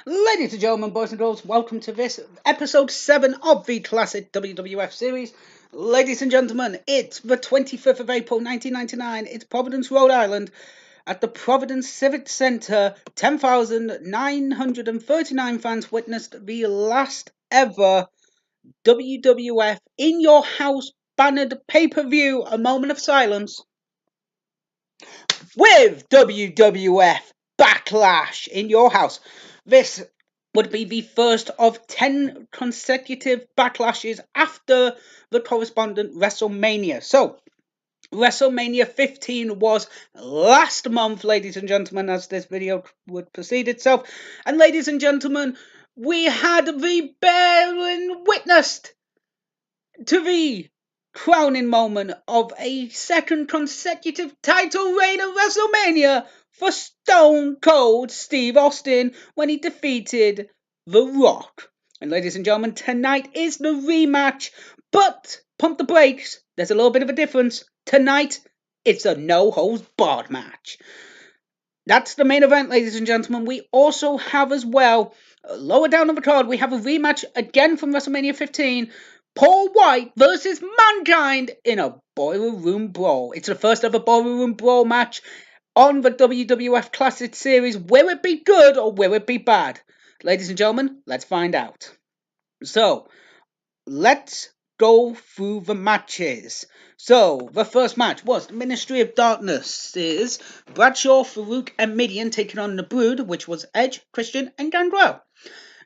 Ladies and gentlemen, boys and girls, welcome to this episode 7 of the classic WWF series. Ladies and gentlemen, it's the 25th of April 1999. It's Providence, Rhode Island. At the Providence Civic Center, 10,939 fans witnessed the last ever WWF In Your House bannered pay-per-view. A moment of silence with WWF Backlash in your house. This would be the first of 10 consecutive backlashes after the corresponding WrestleMania. So, WrestleMania 15 was last month, ladies and gentlemen, as this video would proceed itself. And ladies and gentlemen, we had the bearing witnessed to the crowning moment of a second consecutive title reign at WrestleMania for Stone Cold Steve Austin when he defeated The Rock. And ladies and gentlemen, tonight is the rematch, but pump the brakes, there's a little bit of a difference. Tonight, it's a no-holds-barred match. That's the main event, ladies and gentlemen. We also have as well, lower down on the card, we have a rematch again from WrestleMania 15. Paul White versus Mankind in a Boiler Room Brawl. It's the first ever Boiler Room Brawl match on the WWF Classic Series. Will it be good or will it be bad? Ladies and gentlemen, let's find out. So, let's go through the matches. So, the first match was the Ministry of Darkness's Bradshaw, Farouk, and Mideon taking on the Brood, which was Edge, Christian, and Gangrel.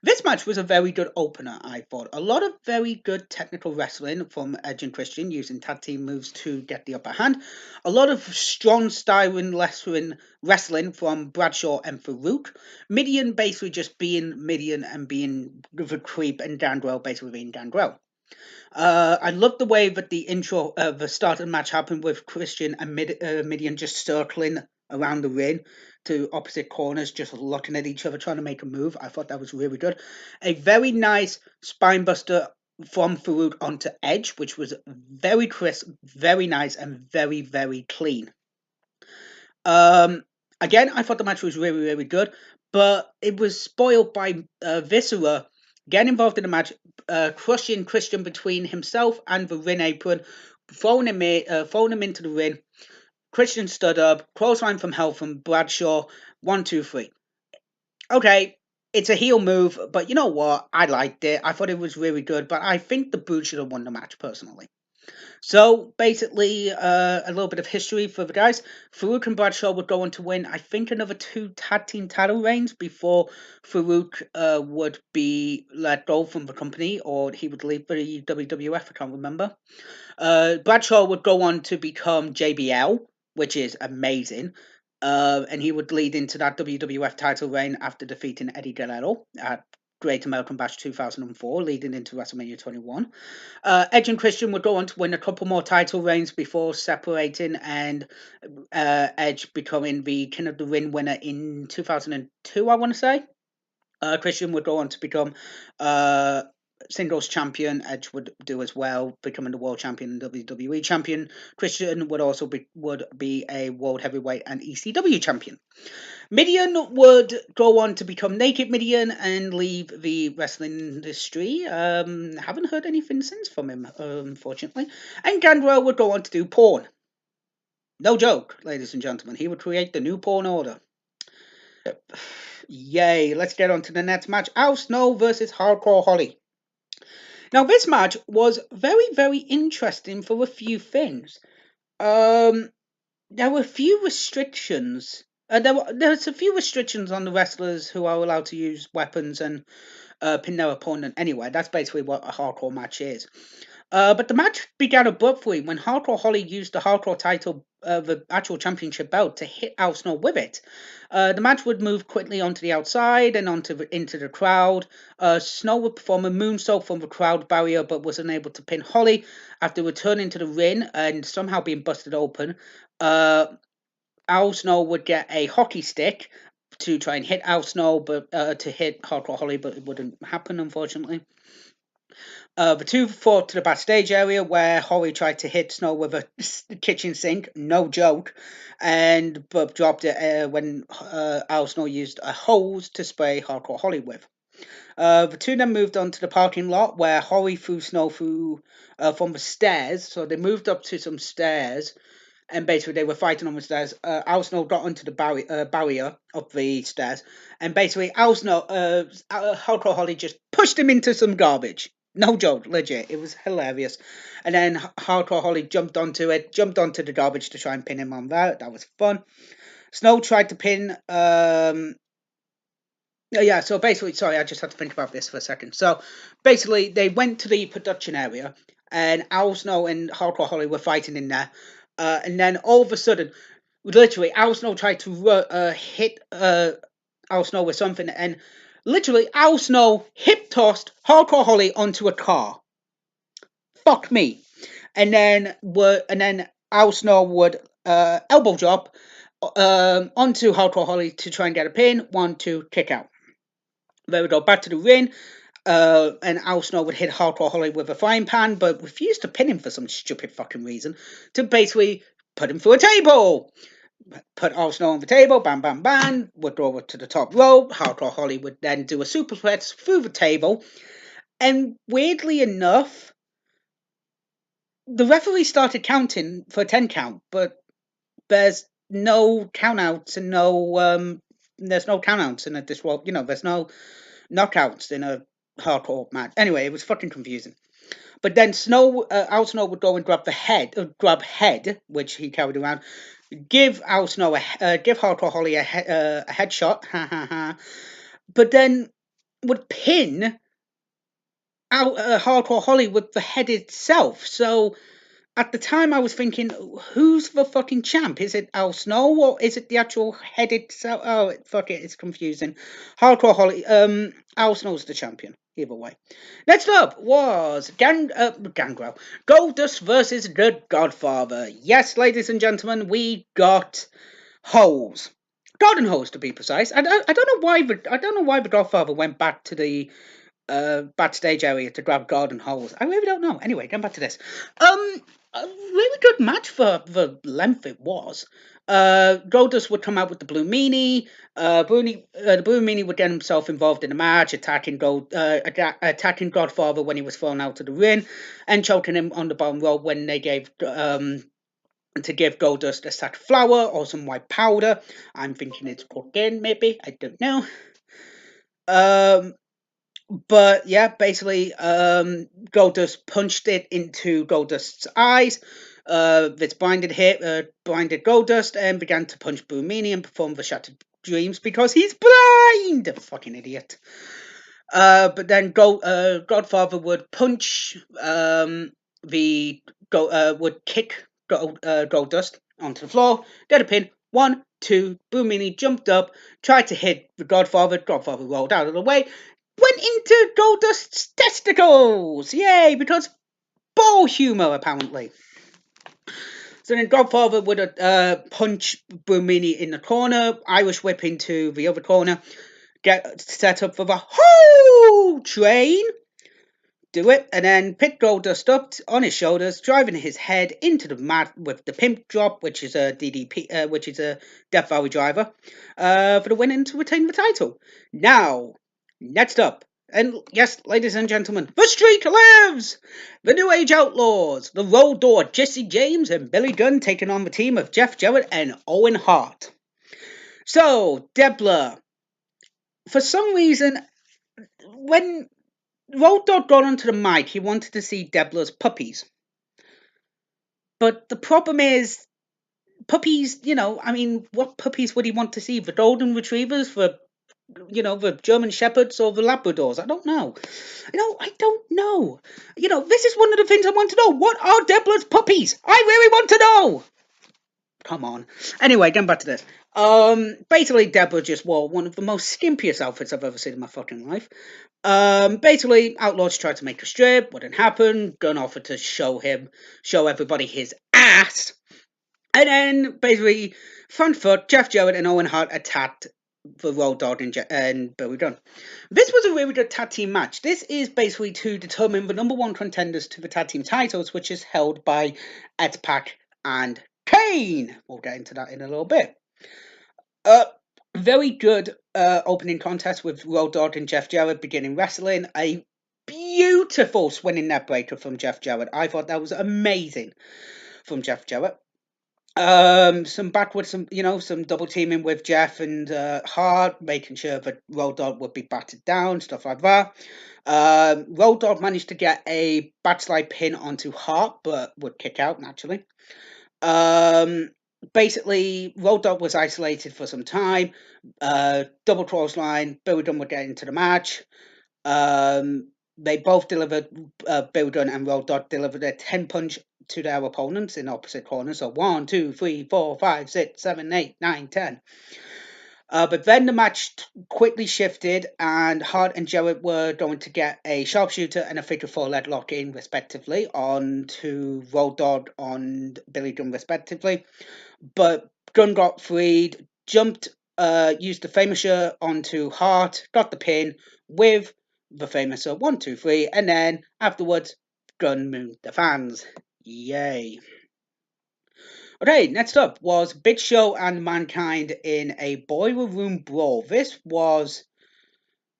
This match was a very good opener, I thought. A lot of very good technical wrestling from Edge and Christian using tag team moves to get the upper hand. A lot of strong style wrestling from Bradshaw and Farouk. Mideon basically just being Mideon and being the creep, and Gangrel basically being Gangrel. I love the way that the start of the match happened with Christian and Mideon just circling around the ring to opposite corners, just looking at each other, trying to make a move. I thought that was really good. A very nice spinebuster from Farouk onto Edge, which was very crisp, very nice, and very, very clean. Again, I thought the match was really, really good, but it was spoiled by Viscera getting involved in the match, crushing Christian between himself and the ring apron, throwing him into the ring. Christian stood up, clothesline from hell from Bradshaw, 1, 2, 3. Okay, it's a heel move, but you know what? I liked it. I thought it was really good, but I think the Brood should have won the match personally. So basically, a little bit of history for the guys. Farouk and Bradshaw would go on to win, I think, another 2 tag team title reigns before Farouk would be let go from the company, or he would leave the WWF. I can't remember. Bradshaw would go on to become JBL, which is amazing. And he would lead into that WWF title reign after defeating Eddie Guerrero at Great American Bash 2004, leading into WrestleMania 21. Edge and Christian would go on to win a couple more title reigns before separating, and Edge becoming the King of the Ring winner in 2002, I want to say. Christian would go on to become singles champion. Edge would do as well, becoming the world champion and WWE champion. Christian would also be a world heavyweight and ECW champion. Mideon would go on to become Naked Mideon and leave the wrestling industry. Haven't heard anything since from him, unfortunately. And Gangrel would go on to do porn. No joke, ladies and gentlemen. He would create the new porn order. Yay, let's get on to the next match. Al Snow versus Hardcore Holly. Now, this match was very, very interesting for a few things. There were a few restrictions. There's a few restrictions on the wrestlers who are allowed to use weapons and pin their opponent anyway. That's basically what a hardcore match is. But the match began abruptly when Hardcore Holly used the Hardcore title, the actual championship belt, to hit Al Snow with it. The match would move quickly onto the outside and into the crowd. Snow would perform a moonsault from the crowd barrier, but was unable to pin Holly after returning to the ring and somehow being busted open. Al Snow would get a hockey stick to try and hit Al Snow, but to hit Hardcore Holly, but it wouldn't happen, unfortunately. The two fought to the backstage area where Holly tried to hit Snow with a kitchen sink, no joke, and Bob dropped it when Al Snow used a hose to spray Hardcore Holly with. The two then moved on to the parking lot where Holly threw Snow through from the stairs. So they moved up to some stairs, and basically they were fighting on the stairs. Al Snow got onto the barrier of the stairs, and basically Al Snow, Hardcore Holly just pushed him into some garbage. No joke, legit. It was hilarious. And then Hardcore Holly jumped onto the garbage to try and pin him on that. That was fun. Snow tried to pin yeah, so basically, sorry, I just had to think about this for a second. So basically, they went to the production area, and Al Snow and Hardcore Holly were fighting in there. And then all of a sudden, literally, Al Snow tried to hit Al Snow with something, and literally, Al Snow hip tossed Hardcore Holly onto a car. Fuck me. And then Al Snow would elbow drop onto Hardcore Holly to try and get a pin. 1, 2, kick out. They would go back to the ring, and Al Snow would hit Hardcore Holly with a frying pan, but refused to pin him for some stupid fucking reason, to basically put him through a table. Put Al Snow on the table, bam, bam, bam, would go over to the top rope. Hardcore Holly would then do a superplex through the table, and weirdly enough, the referee started counting for a 10 count, but there's no countouts and there's no countouts in this world. There's no knockouts in a hardcore match. Anyway, it was fucking confusing. But then Al Snow would go and grab head, which he carried around, give give Hardcore Holly a headshot, but then would pin Hardcore Holly with the head itself. So at the time, I was thinking, who's the fucking champ? Is it Al Snow or is it the actual head itself? Oh, fuck it, it's confusing. Hardcore Holly, Al Snow's the champion. Either way. Next up was Gangrel. Goldust versus the Godfather. Yes, ladies and gentlemen, we got holes. Garden hose, to be precise. I don't know why the Godfather went back to the backstage area to grab garden hose. I really don't know. Anyway, going back to this. A really good match for the length it was. Goldust would come out with the Blue Meanie. The Blue Meanie would get himself involved in the match, attacking Godfather when he was thrown out of the ring, and choking him on the bottom rope when they gave to give Goldust a sack of flour or some white powder. I'm thinking it's cocaine, maybe. I don't know. But yeah, basically, Goldust punched it into Goldust's eyes. This blinded Goldust and began to punch Boomini and perform the Shattered Dreams because he's blind. Fucking idiot. But then Godfather would punch would kick Goldust onto the floor, get a pin. 1, 2, Boomini jumped up, tried to hit the Godfather. Godfather rolled out of the way. Went into Goldust's testicles! Yay, because ball humour, apparently. So then Godfather would punch Boomini in the corner, Irish whip into the other corner, get set up for the whole train, do it, and then pick Goldust up on his shoulders, driving his head into the mat with the pimp drop, which is a DDP, which is a Death Valley driver, for the win and to retain the title. Now, next up, and yes, ladies and gentlemen, the streak lives! The New Age Outlaws, the Road Door, Jesse James and Billy Gunn taking on the team of Jeff Jarrett and Owen Hart. So, Debler, for some reason, when Road Dogg got onto the mic, he wanted to see Debler's puppies. But the problem is, puppies, what puppies would he want to see? The Golden Retrievers, the German Shepherds or the Labradors? I don't know. I don't know. This is one of the things I want to know. What are Debler's puppies? I really want to know. Come on. Anyway, getting back to this. Basically, Debler just wore one of the most skimpiest outfits I've ever seen in my fucking life. Basically, Outlaws tried to make a strip. Wouldn't happen. Gunn offered to show everybody his ass. And then, basically, front foot, Jeff Jarrett and Owen Hart attacked for Road Dogg and Billy Gunn. This was a really good tag team match. This is basically to determine the number one contenders to the tag team titles, which is held by Ed Pack and Kane. We'll get into that in a little bit. Very good opening contest with Road Dogg and Jeff Jarrett beginning wrestling. A beautiful swinging net breaker from Jeff Jarrett. I thought that was amazing from Jeff Jarrett. Some backwards, some double teaming with Jeff and Hart, making sure that Road Dogg would be battered down, stuff like that. Road Dogg managed to get a backslide pin onto Hart, but would kick out naturally. Basically, Road Dogg was isolated for some time. Double clothesline, Billy Gunn would get into the match. They both delivered, Billy Gunn and Road Dogg delivered a 10 punch to their opponents in opposite corners. So 1, 2, 3, 4, 5, 6, 7, 8, 9, 10. But then the match quickly shifted, and Hart and Jarrett were going to get a sharpshooter and a figure four leg lock in, respectively, on to Road Dogg on Billy Gunn, respectively. But Gunn got freed, jumped, used the Famouser onto Hart, got the pin with the Famouser 1, 2, 3, and then afterwards, Gunn moved the fans. Yay. Okay, next up was Big Show and Mankind in a boiler room brawl. This was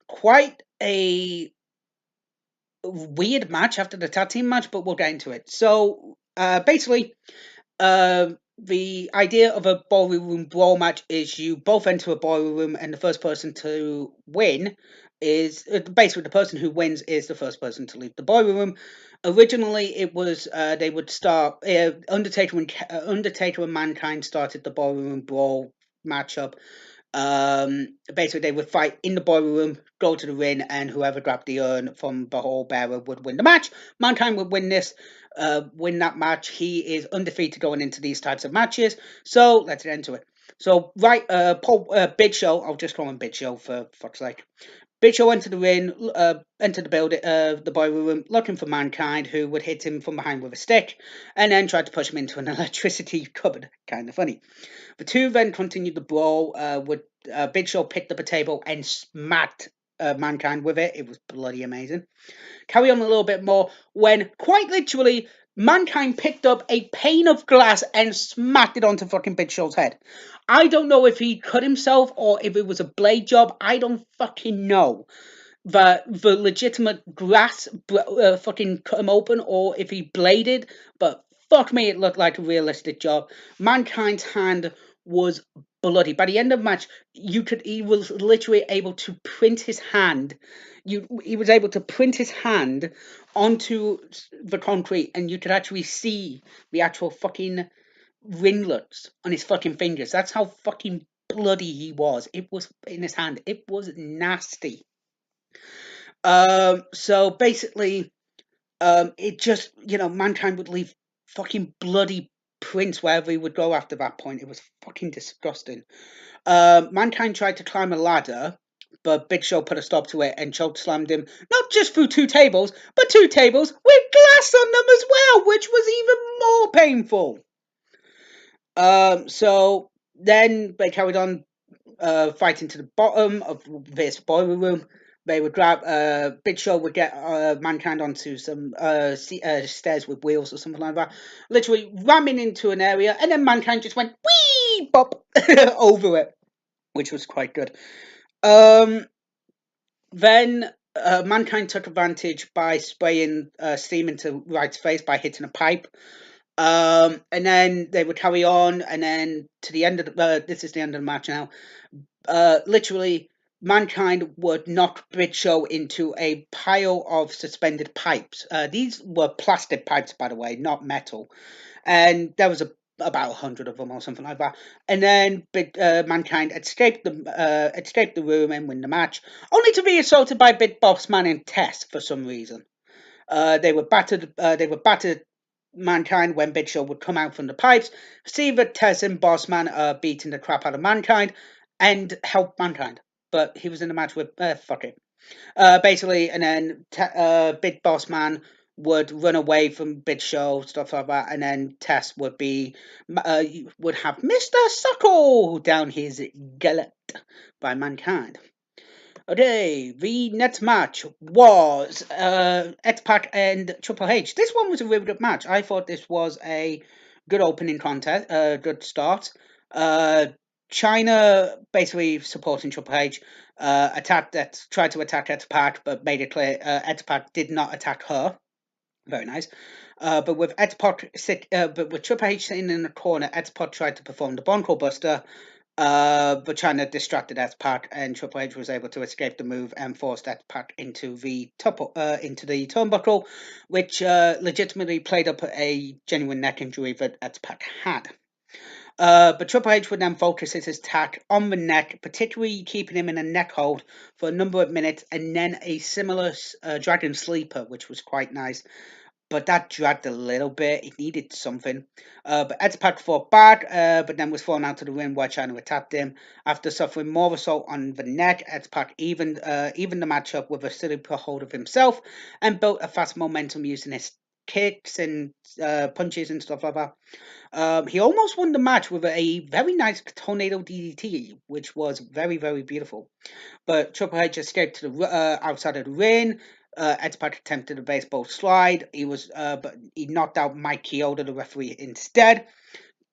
quite a weird match after the tag team match, but we'll get into it. So, basically, the idea of a boiler room brawl match is you both enter a boiler room, and the first person to win is basically the person who wins is the first person to leave the boiler room. Originally, it was they would start Undertaker and Mankind started the boiler room brawl matchup. Basically, they would fight in the boiler room, go to the ring, and whoever grabbed the urn from the hall bearer would win the match. Mankind would win that match. He is undefeated going into these types of matches. So let's get into it. So Big Show, I'll just call him Big Show for fuck's sake. Big Show entered the ring, entered the building, the boiler room, looking for Mankind, who would hit him from behind with a stick, and then tried to push him into an electricity cupboard. Kind of funny. The two then continued the brawl. With Big Show picked up a table and smacked Mankind with it. It was bloody amazing. Carry on a little bit more when, quite literally, Mankind picked up a pane of glass and smacked it onto fucking Big Show's head. I don't know if he cut himself or if it was a blade job. I don't fucking know. The legitimate glass fucking cut him open, or if he bladed, but fuck me, it looked like a realistic job. Mankind's hand was bloody. By the end of the match, he was literally able to print his hand. He was able to print his hand onto the concrete, and you could actually see the actual fucking ringlets on his fucking fingers. That's how fucking bloody he was. It was in his hand. It was nasty. So basically, it just, Mankind would leave fucking bloody prints wherever he would go after that point. It was fucking disgusting. Mankind tried to climb a ladder, but Big Show put a stop to it and choke slammed him, not just through two tables, but two tables with glass on them as well, which was even more painful. So then they carried on fighting to the bottom of this boiler room. They would grab, Big Show would get Mankind onto some stairs with wheels or something like that, literally ramming into an area, and then Mankind just went wee bop over it, which was quite good. Then Mankind took advantage by spraying steam into Wright's face by hitting a pipe. And then they would carry on, and then to the end of this is the end of the match now. Literally, Mankind would knock Big Show into a pile of suspended pipes. These were plastic pipes, by the way, not metal. And there was about 100 of them or something like that. And then Mankind escaped the room and win the match, only to be assaulted by Big Boss Man and Tess for some reason. They were battered. Mankind when Big Show would come out from the pipes, see that Tess and Boss Man are beating the crap out of Mankind, and help Mankind. But he was in the match with fuck it. Basically, and then Big Boss Man would run away from Big Show, stuff like that, and then Tess would have Mr. Suckle down his gullet. by Mankind. Okay, the next match was X-Pac and Triple H. This one was a really good match. I thought this was a good opening contest, good start. Uh, China basically supporting Triple H, tried to attack X-Pac, but made it clear X-Pac did not attack her. Very nice. But with Triple H sitting in the corner, X-Pac tried to perform the Bronco Buster, but China distracted X-Pac, and Triple H was able to escape the move and forced X-Pac into the turnbuckle, which legitimately played up a genuine neck injury that X-Pac had. But Triple H would then focus his attack on the neck, particularly keeping him in a neck hold for a number of minutes, and then a similar Dragon Sleeper, which was quite nice. But that dragged a little bit. It needed something. But X-Pac fought back, but then was thrown out of the ring while China attacked him. After suffering more assault on the neck, X-Pac even the matchup with a slipper hold of himself and built a fast momentum using his kicks and punches and stuff like that. He almost won the match with a very nice tornado DDT, which was very, very beautiful. But Triple H escaped to the outside of the ring. X-Pac attempted a baseball slide. But he knocked out Mike Chioda, the referee, instead.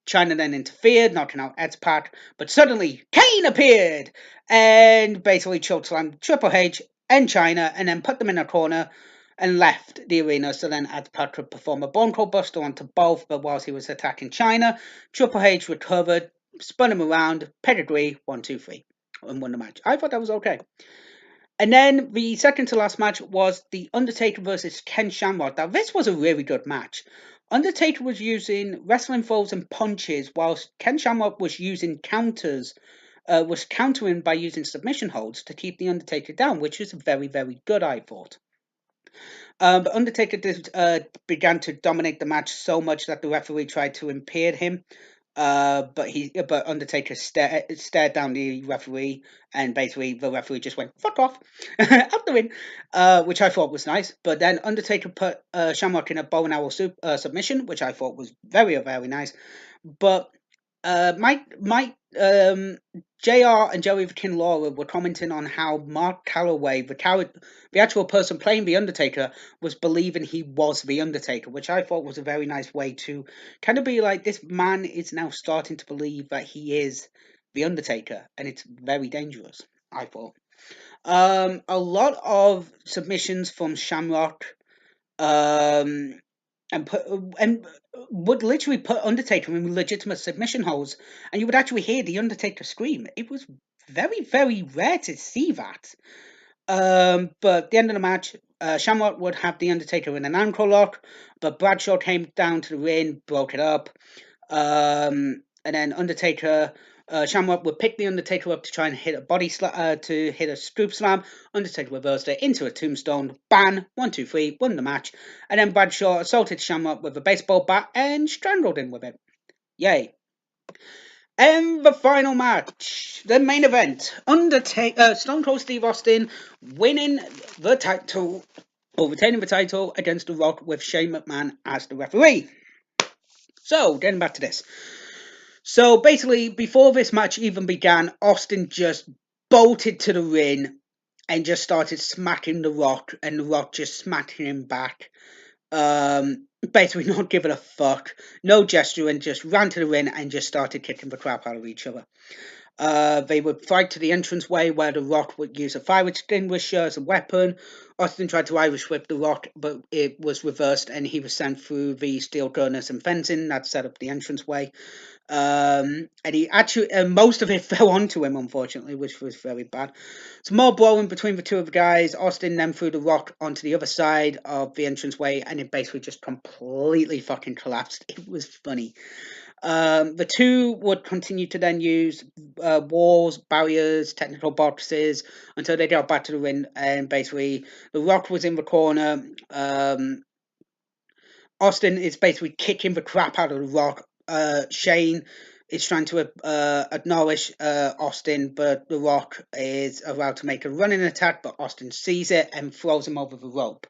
China then interfered, knocking out X-Pac. But suddenly, Kane appeared and basically chokeslammed Triple H and China, and then put them in a corner and left the arena. So then X-Pac could perform a Bronco Buster onto both. But whilst he was attacking China, Triple H recovered, spun him around, pedigree, 1, 2, 3, and won the match. I thought that was okay. And then the second to last match was The Undertaker versus Ken Shamrock. Now, this was a really good match. Undertaker was using wrestling throws and punches, whilst Ken Shamrock was using was countering by using submission holds to keep The Undertaker down, which was very, very good, I thought. But Undertaker began to dominate the match so much that the referee tried to impede him. But Undertaker stared down the referee, and basically the referee just went "fuck off" out the ring, which I thought was nice. But then Undertaker put Shamrock in a bow and arrow submission, which I thought was very, very nice. But Mike, JR and Joey the King Laura were commenting on how Mark Calloway, the actual person playing the Undertaker, was believing he was the Undertaker, which I thought was a very nice way to kind of be like, this man is now starting to believe that he is the Undertaker, and it's very dangerous, I thought. A lot of submissions from Shamrock, um, and would literally put Undertaker in legitimate submission holds, and you would actually hear the Undertaker scream. It was very, very rare to see that. But at the end of the match, Shamrock would have the Undertaker in an ankle lock, but Bradshaw came down to the ring, broke it up, and then Shamrock would pick the Undertaker up to try and hit to hit a scoop slam. Undertaker reversed it into a tombstone. Ban, 1, 2, 3, won the match. And then Bradshaw assaulted Shamrock with a baseball bat and strangled him with it. Yay. And the final match, the main event, Stone Cold Steve Austin winning the title, or retaining the title against The Rock with Shane McMahon as the referee. So, getting back to this. So basically, before this match even began, Austin just bolted to the ring and just started smacking The Rock, and The Rock just smacking him back. Basically not giving a fuck, no gesture, and just ran to the ring and just started kicking the crap out of each other. They would fight to the entranceway where The Rock would use a fire extinguisher as a weapon. Austin tried to Irish whip The Rock, but it was reversed and he was sent through the steel girders and fencing that set up the entranceway. And he actually, most of it fell onto him, unfortunately, which was very bad. Some more brawling between the two of the guys. Austin then threw The Rock onto the other side of the entranceway, and it basically just completely fucking collapsed. It was funny. The two would continue to then use walls, barriers, technical boxes until they got back to the ring, and basically The Rock was in the corner. Austin is basically kicking the crap out of The Rock. Shane is trying to acknowledge Austin, but The Rock is about to make a running attack, but Austin sees it and throws him over the rope.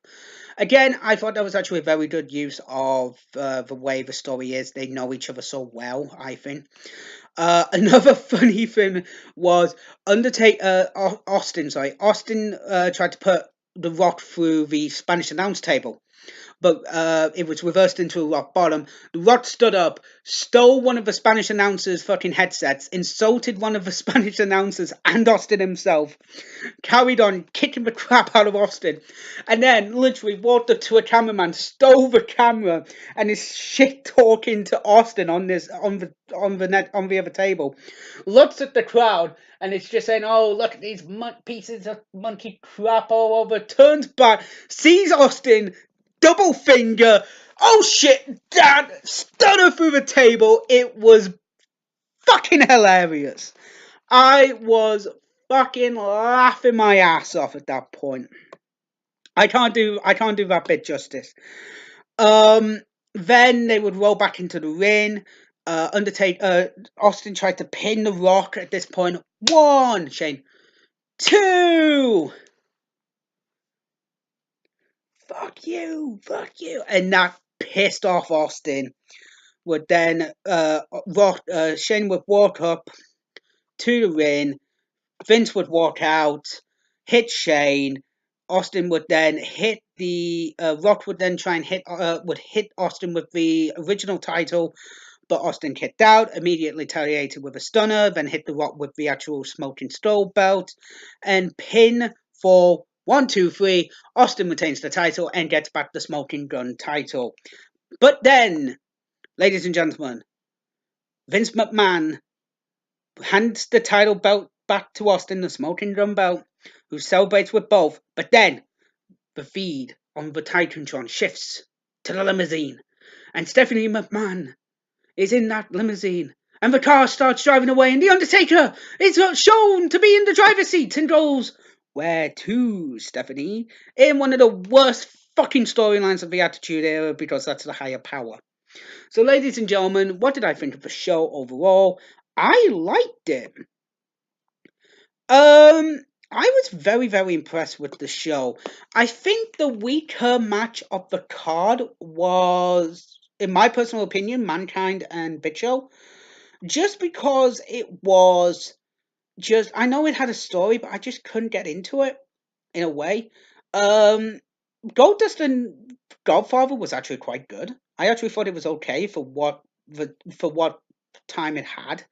Again, I thought that was actually a very good use of the way the story is. They know each other so well, I think. Another funny thing was Austin. Sorry, Austin tried to put the Rock through the Spanish announce table, but it was reversed into a rock bottom. The Rock stood up, stole one of the Spanish announcers' fucking headsets, insulted one of the Spanish announcers and Austin himself, carried on kicking the crap out of Austin, and then literally walked up to a cameraman, stole the camera, and is shit talking to Austin on the other table. Looks at the crowd and it's just saying, "Oh, look at these pieces of monkey crap all over." Turns back, sees Austin, double finger. Oh shit, Dad! Stunner through the table. It was fucking hilarious. I was fucking laughing my ass off at that point. I can't do that bit justice. Then they would roll back into the ring. Austin tried to pin the Rock at this point. 1, Shane. 2. Fuck you, and that pissed off Austin. Would then Shane would walk up to the ring. Vince would walk out, hit Shane. Austin would then hit the Rock would then try and hit Austin with the original title, but Austin kicked out, immediately retaliated with a stunner, then hit the Rock with the actual Smoking Skull belt, and pin for 1, 2, 3. Austin retains the title and gets back the Smoking Gun title. But then, ladies and gentlemen, Vince McMahon hands the title belt back to Austin, the Smoking Gun belt, who celebrates with both. But then, the feed on the Titantron shifts to the limousine, and Stephanie McMahon is in that limousine, and the car starts driving away, and The Undertaker is shown to be in the driver's seat and goes, "Where to, Stephanie?" in one of the worst fucking storylines of the Attitude Era, because that's the higher power. So, ladies and gentlemen, what did I think of the show overall? I liked it. I was very, very impressed with the show. I think the weaker match of the card was, in my personal opinion, Mankind and Big Show. Just because it was just, I know it had a story, but I just couldn't get into it in a way. Goldust and Godfather was actually quite good. I actually thought it was okay for what time it had.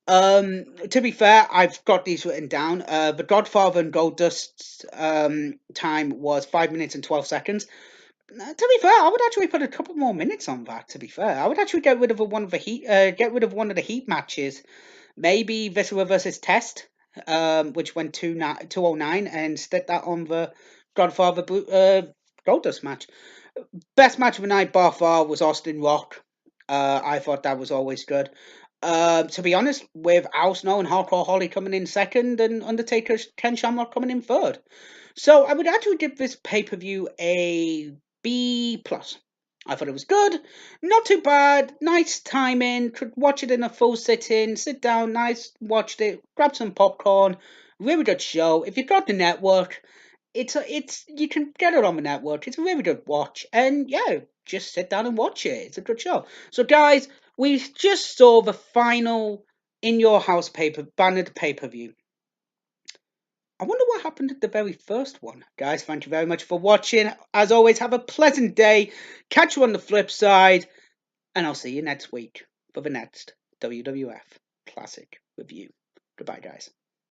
To be fair, I've got these written down. The Godfather and Goldust's time was 5 minutes and 12 seconds. To be fair, I would actually put a couple more minutes on that. To be fair, I would actually get rid of one of the heat matches. Maybe Viscera versus Test, which went 209, and stick that on the Godfather Goldust match. Best match of the night by far was Austin Rock. I thought that was always good. To be honest, with Al Snow and Hardcore Holly coming in second, and Undertaker's Ken Shamrock coming in third. So I would actually give this pay-per-view a B+. I thought it was good, not too bad, nice timing, could watch it in a full sitting, sit down, nice, watched it, grab some popcorn, really good show. If you've got the network, it's you can get it on the network. It's a really good watch, and yeah, just sit down and watch it. It's a good show. So guys, we just saw the final In Your House bannered pay-per-view. I wonder what happened at the very first one. Guys, thank you very much for watching. As always, have a pleasant day. Catch you on the flip side. And I'll see you next week for the next WWF Classic review. Goodbye, guys.